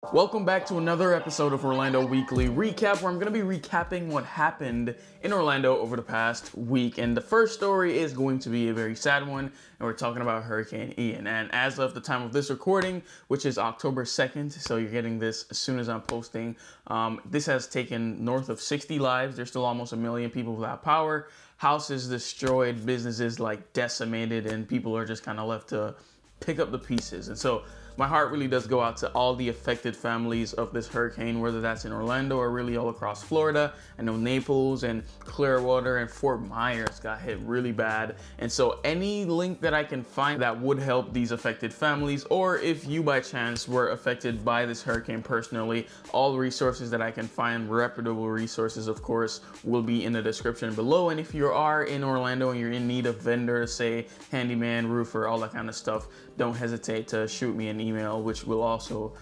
Welcome back to another episode of Orlando Weekly Recap, where I'm going to be recapping what happened in Orlando over the past week. And the first story is going to be a very sad one, and we're talking about Hurricane Ian. And as of the time of this recording, which is October 2nd, so you're getting this as soon as I'm posting, this has taken north of 60 lives. There's still almost 1 million people without power, houses destroyed, businesses like decimated, and people are just kind of left to pick up the pieces. And so my heart really does go out to all the affected families of this hurricane, whether that's in Orlando or really all across Florida. I know Naples and Clearwater and Fort Myers got hit really bad. And so any link that I can find that would help these affected families, or if you by chance were affected by this hurricane personally, all resources that I can find, reputable resources of course, will be in the description below. And if you are in Orlando and you're in need of vendors, say handyman, roofer, all that kind of stuff, don't hesitate to shoot me an email, which will also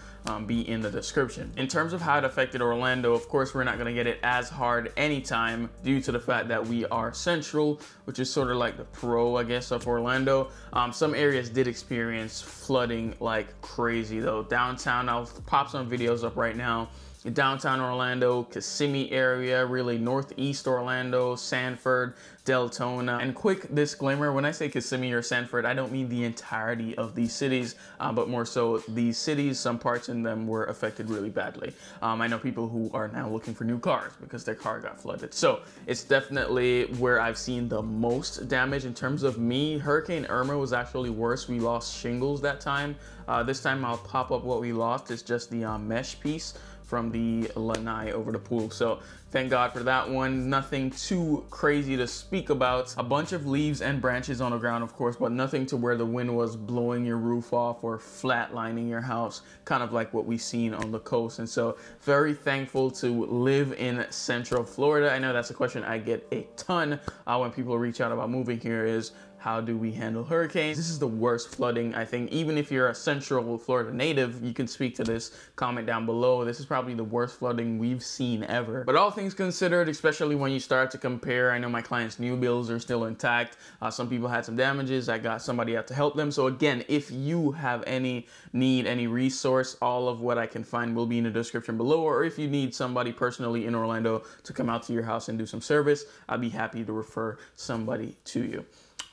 be in the description. In terms of how it affected Orlando, of course, we're not going to get it as hard anytime due to the fact that we are central, which is sort of like the pro, I guess, of Orlando. Some areas did experience flooding like crazy though. Downtown, I'll pop some videos up right now. In downtown Orlando, Kissimmee area, really northeast Orlando, Sanford, Deltona. And quick disclaimer, when I say Kissimmee or Sanford, I don't mean the entirety of these cities, but more so these cities, some parts in them were affected really badly. I know people who are now looking for new cars because their car got flooded. So it's definitely where I've seen the most damage. In terms of me, Hurricane Irma was actually worse. We lost shingles that time. This time I'll pop up what we lost. It's just the mesh piece from the lanai over the pool. So thank God for that one. Nothing too crazy to speak about. A bunch of leaves and branches on the ground, of course, but nothing to where the wind was blowing your roof off or flatlining your house, kind of like what we've seen on the coast. And so very thankful to live in Central Florida. I know that's a question I get a ton when people reach out about moving here, is how do we handle hurricanes? This is the worst flooding, I think. Even if you're a Central Florida native, you can speak to this, comment down below. This is probably the worst flooding we've seen ever. But all things considered, especially when you start to compare, I know my clients' new bills are still intact. Some people had some damages. I got somebody out to help them. So again, if you have any need, any resource, all of what I can find will be in the description below. Or if you need somebody personally in Orlando to come out to your house and do some service, I'll be happy to refer somebody to you.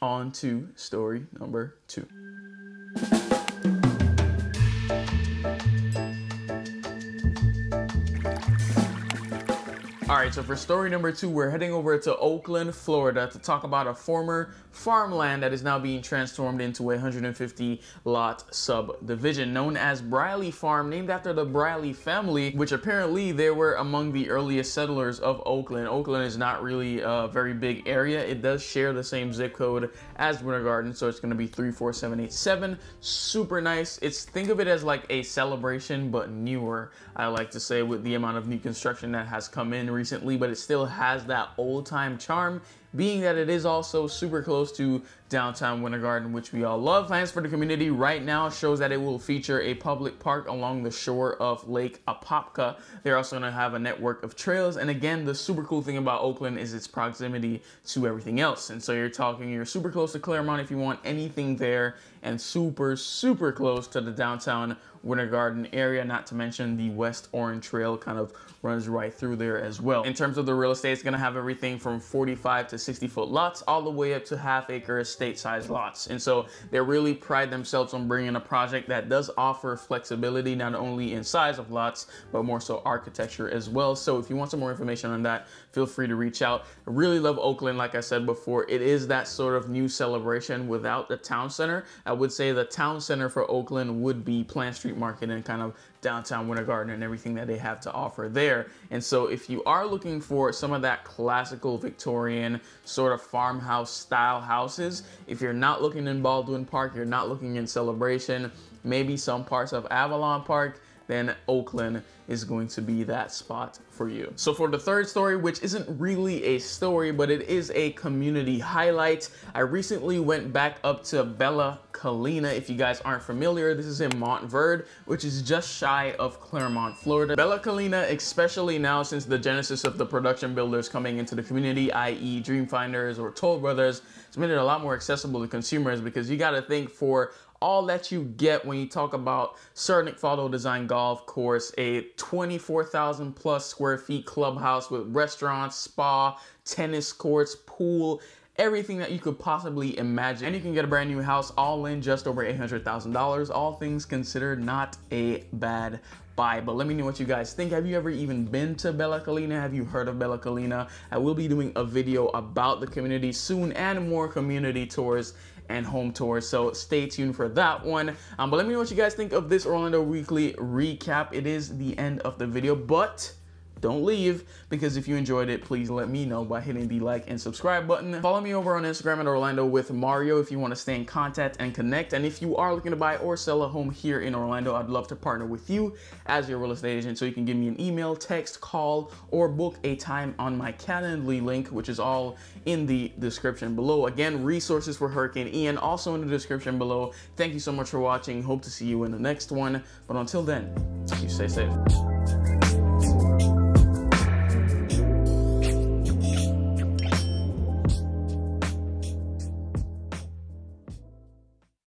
On to story number 2. All right, so for story number 2, we're heading over to Oakland, Florida to talk about a former farmland that is now being transformed into a 150-lot subdivision known as Briley Farm, named after the Briley family, which apparently they were among the earliest settlers of Oakland. Oakland is not really a very big area. It does share the same zip code as Winter Garden, so it's going to be 34787. Super nice. Think of it as like a Celebration, but newer, I like to say, with the amount of new construction that has come in recently, but it still has that old-time charm, being that it is also super close to downtown Winter Garden, which we all love. Plans for the community right now shows that it will feature a public park along the shore of Lake Apopka. They're also going to have a network of trails, and again, the super cool thing about Oakland is its proximity to everything else. And so you're super close to Claremont if you want anything there, and super close to the downtown Winter Garden area, not to mention the West Orange Trail kind of runs right through there as well. In terms of the real estate, it's going to have everything from 45 to 60-foot lots all the way up to half-acre estate-sized lots. And so they really pride themselves on bringing a project that does offer flexibility, not only in size of lots, but more so architecture as well. So if you want some more information on that, feel free to reach out. I really love Oakland. Like I said before, it is that sort of new Celebration without the town center. I would say the town center for Oakland would be Plant Street Market and kind of downtown Winter Garden and everything that they have to offer there. And so if you are looking for some of that classical Victorian sort of farmhouse style houses, if you're not looking in Baldwin Park, you're not looking in Celebration, maybe some parts of Avalon Park, then Oakland is going to be that spot for you. So for the third story, which isn't really a story, but it is a community highlight, I recently went back up to Bella Collina. If you guys aren't familiar, this is in Montverde, which is just shy of Claremont, Florida. Bella Collina, especially now since the genesis of the production builders coming into the community, i.e. Dreamfinders or Toll Brothers, it's made it a lot more accessible to consumers, because you got to think, for all that you get when you talk about Sir Nick Faldo Design Golf Course, a 24,000 plus square feet clubhouse with restaurants, spa, tennis courts, pool, everything that you could possibly imagine. And you can get a brand new house all in just over $800,000. All things considered, not a bad buy. But let me know what you guys think. Have you ever even been to Bella Collina? Have you heard of Bella Collina? I will be doing a video about the community soon and more community tours and home tours, so stay tuned for that one. But let me know what you guys think of this Orlando Weekly recap. It is the end of the video, but don't leave, because if you enjoyed it, please let me know by hitting the like and subscribe button. Follow me over on Instagram at Orlando with Mario if you want to stay in contact and connect. And if you are looking to buy or sell a home here in Orlando, I'd love to partner with you as your real estate agent. So you can give me an email, text, call, or book a time on my Calendly link, which is all in the description below. Again, resources for Hurricane Ian also in the description below. Thank you so much for watching. Hope to see you in the next one. But until then, you stay safe.